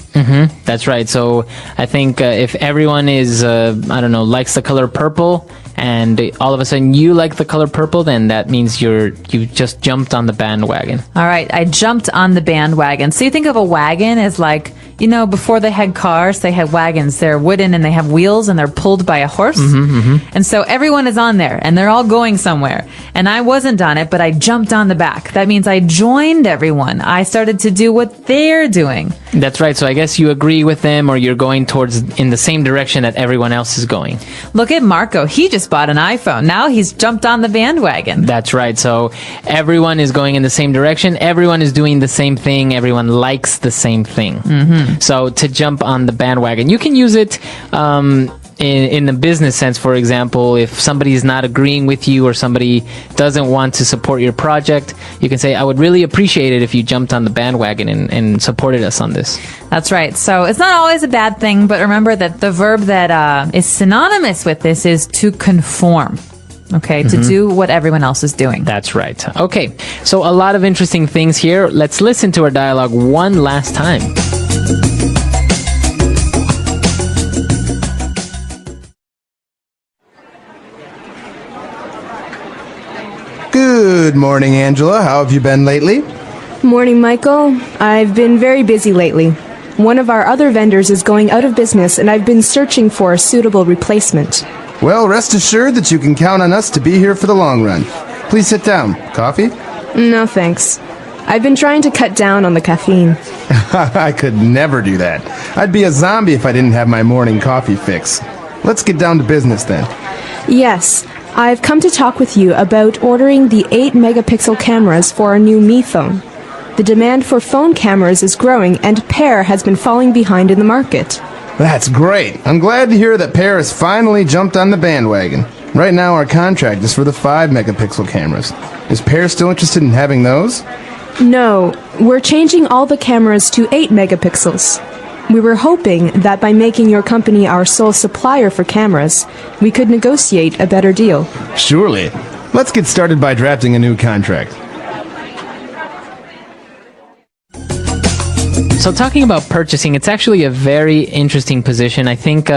That's right. So I think if everyone is, likes the color purple, and all of a sudden you like the color purple, then that means you just jumped on the bandwagon. All right, I jumped on the bandwagon. So you think of a wagon as like, before they had cars, they had wagons. They're wooden and they have wheels and they're pulled by a horse. And so everyone is on there and they're all going somewhere. And I wasn't on it, but I jumped on the back. That means I joined everyone. I started to do what they're doing. That's right. So I guess you agree with them, or you're going in the same direction that everyone else is going. Look at Marco. He just bought an iPhone. Now he's jumped on the bandwagon. That's right. So everyone is going in the same direction. Everyone is doing the same thing. Everyone likes the same thing. So to jump on the bandwagon, you can use it in the business sense. For example, if somebody is not agreeing with you or somebody doesn't want to support your project, you can say, I would really appreciate it if you jumped on the bandwagon and supported us on this. That's right. So it's not always a bad thing, but remember that the verb that is synonymous with this is to conform. Okay, to do what everyone else is doing. That's right. Okay, so a lot of interesting things here. Let's listen to our dialogue one last time. Good morning, Angela. How have you been lately? Morning, Michael. I've been very busy lately. One of our other vendors is going out of business, and I've been searching for a suitable replacement. Well, rest assured that you can count on us to be here for the long run. Please sit down. Coffee? No, thanks. I've been trying to cut down on the caffeine. I could never do that. I'd be a zombie if I didn't have my morning coffee fix. Let's get down to business then. Yes, I've come to talk with you about ordering the 8-megapixel cameras for our new Mi phone. The demand for phone cameras is growing, and Pear has been falling behind in the market. That's great. I'm glad to hear that Pear has finally jumped on the bandwagon. Right now our contract is for the 5-megapixel cameras. Is Pear still interested in having those? No, we're changing all the cameras to 8 megapixels. We were hoping that by making your company our sole supplier for cameras, we could negotiate a better deal. Surely. Let's get started by drafting a new contract. So talking about purchasing, it's actually a very interesting position. I think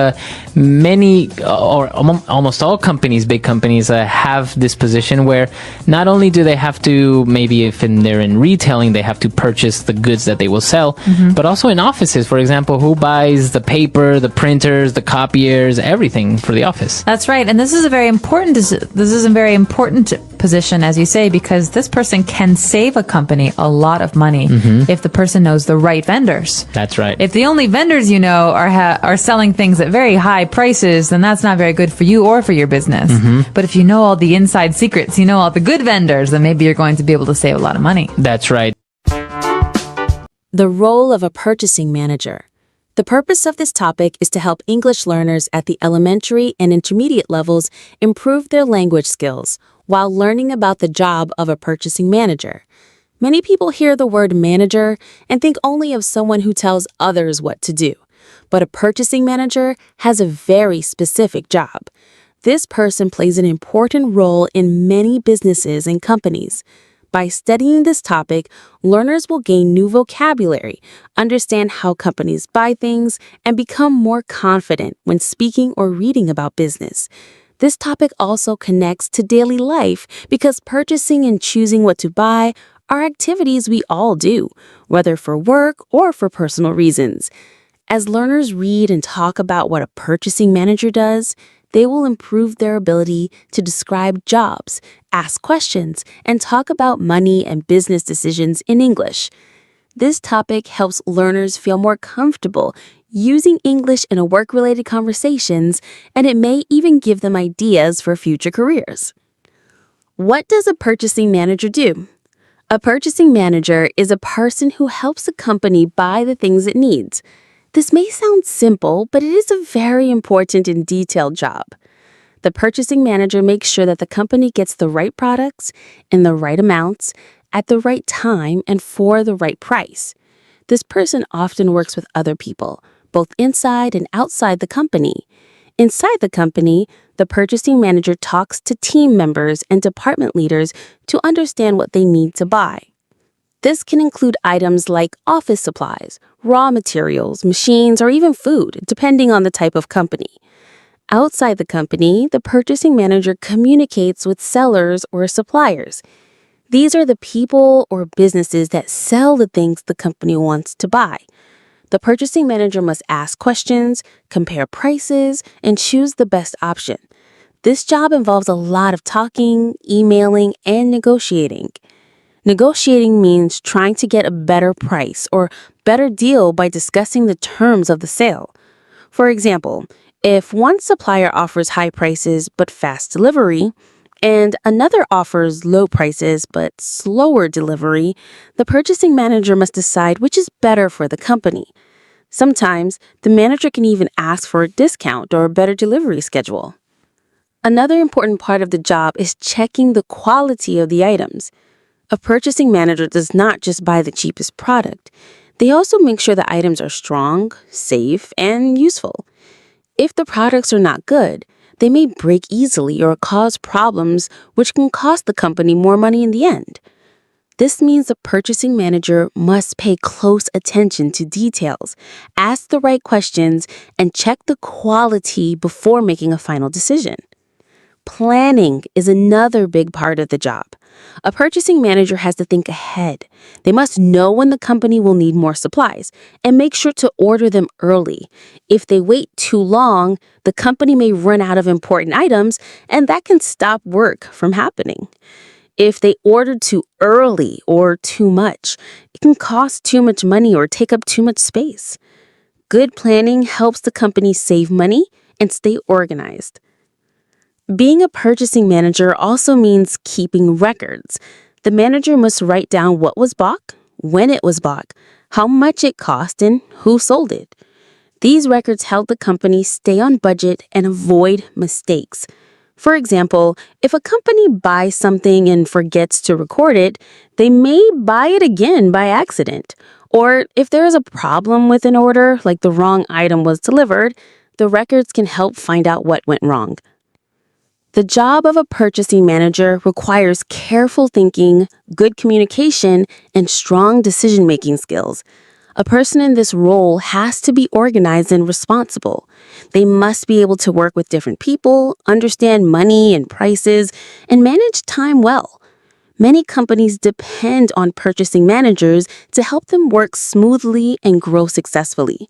many or almost all companies, big companies, have this position where not only do they have to, maybe if they're in retailing, they have to purchase the goods that they will sell, but also in offices, for example, who buys the paper, the printers, the copiers, everything for the office. That's right, and this is a very important position, as you say, because this person can save a company a lot of money if the person knows the right vendors. That's right. If the only vendors you know are selling things at very high prices, then that's not very good for you or for your business. But if you know all the inside secrets, you know all the good vendors, then maybe you're going to be able to save a lot of money. That's right. The role of a purchasing manager. The purpose of this topic is to help English learners at the elementary and intermediate levels improve their language skills while learning about the job of a purchasing manager. Many people hear the word manager and think only of someone who tells others what to do. But a purchasing manager has a very specific job. This person plays an important role in many businesses and companies. By studying this topic, learners will gain new vocabulary, understand how companies buy things, and become more confident when speaking or reading about business. This topic also connects to daily life because purchasing and choosing what to buy are activities we all do, whether for work or for personal reasons. As learners read and talk about what a purchasing manager does, they will improve their ability to describe jobs, ask questions, and talk about money and business decisions in English. This topic helps learners feel more comfortable using English in a work-related conversations, and it may even give them ideas for future careers. What does a purchasing manager do? A purchasing manager is a person who helps a company buy the things it needs. This may sound simple, but it is a very important and detailed job. The purchasing manager makes sure that the company gets the right products in the right amounts, at the right time, and for the right price. This person often works with other people, both inside and outside the company. Inside the company, the purchasing manager talks to team members and department leaders to understand what they need to buy. This can include items like office supplies, raw materials, machines, or even food, depending on the type of company. Outside the company, the purchasing manager communicates with sellers or suppliers. These are the people or businesses that sell the things the company wants to buy. The purchasing manager must ask questions, compare prices, and choose the best option. This job involves a lot of talking, emailing, and negotiating. Negotiating means trying to get a better price or better deal by discussing the terms of the sale. For example, if one supplier offers high prices but fast delivery, and another offers low prices but slower delivery, the purchasing manager must decide which is better for the company. Sometimes, the manager can even ask for a discount or a better delivery schedule. Another important part of the job is checking the quality of the items. A purchasing manager does not just buy the cheapest product. They also make sure the items are strong, safe, and useful. If the products are not good, they may break easily or cause problems which can cost the company more money in the end. This means the purchasing manager must pay close attention to details, ask the right questions, and check the quality before making a final decision. Planning is another big part of the job. A purchasing manager has to think ahead. They must know when the company will need more supplies and make sure to order them early. If they wait too long, the company may run out of important items, and that can stop work from happening. If they order too early or too much, it can cost too much money or take up too much space. Good planning helps the company save money and stay organized. Being a purchasing manager also means keeping records. The manager must write down what was bought, when it was bought, how much it cost, and who sold it. These records help the company stay on budget and avoid mistakes. For example, if a company buys something and forgets to record it, they may buy it again by accident. Or if there is a problem with an order, like the wrong item was delivered, the records can help find out what went wrong. The job of a purchasing manager requires careful thinking, good communication, and strong decision-making skills. A person in this role has to be organized and responsible. They must be able to work with different people, understand money and prices, and manage time well. Many companies depend on purchasing managers to help them work smoothly and grow successfully.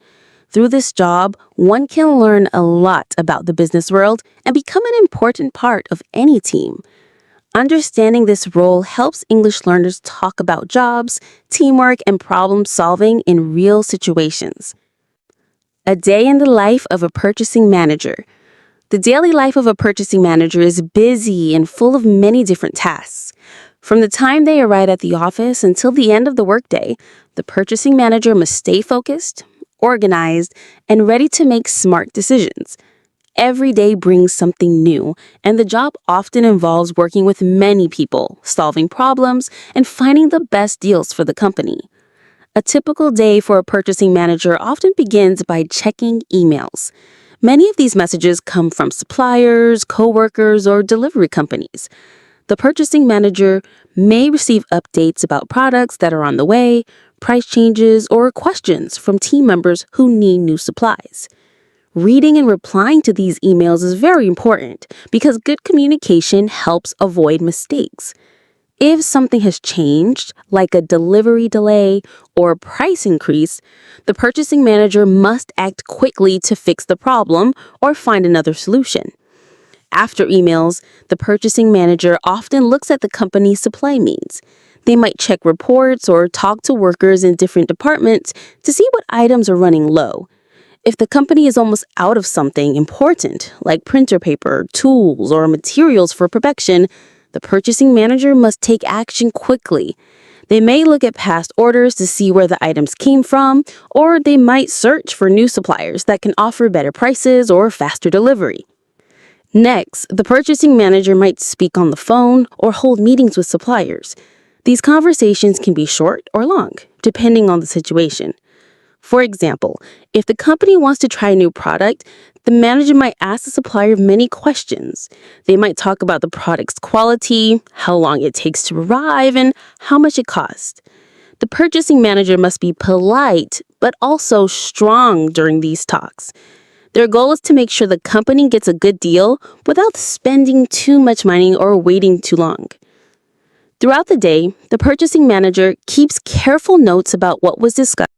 Through this job, one can learn a lot about the business world and become an important part of any team. Understanding this role helps English learners talk about jobs, teamwork, and problem solving in real situations. A day in the life of a purchasing manager. The daily life of a purchasing manager is busy and full of many different tasks. From the time they arrive at the office until the end of the workday, the purchasing manager must stay focused, organized, and ready to make smart decisions. Every day brings something new, and the job often involves working with many people, solving problems, and finding the best deals for the company. A typical day for a purchasing manager often begins by checking emails. Many of these messages come from suppliers, coworkers, or delivery companies. The purchasing manager may receive updates about products that are on the way, price changes, or questions from team members who need new supplies. Reading and replying to these emails is very important because good communication helps avoid mistakes. If something has changed, like a delivery delay or a price increase, the purchasing manager must act quickly to fix the problem or find another solution. After emails, the purchasing manager often looks at the company's supply needs. They might check reports or talk to workers in different departments to see what items are running low. If the company is almost out of something important, like printer paper, tools, or materials for production, the purchasing manager must take action quickly. They may look at past orders to see where the items came from, or they might search for new suppliers that can offer better prices or faster delivery. Next, the purchasing manager might speak on the phone or hold meetings with suppliers. These conversations can be short or long, depending on the situation. For example, if the company wants to try a new product, the manager might ask the supplier many questions. They might talk about the product's quality, how long it takes to arrive, and how much it costs. The purchasing manager must be polite, but also strong during these talks. Their goal is to make sure the company gets a good deal without spending too much money or waiting too long. Throughout the day, the purchasing manager keeps careful notes about what was discussed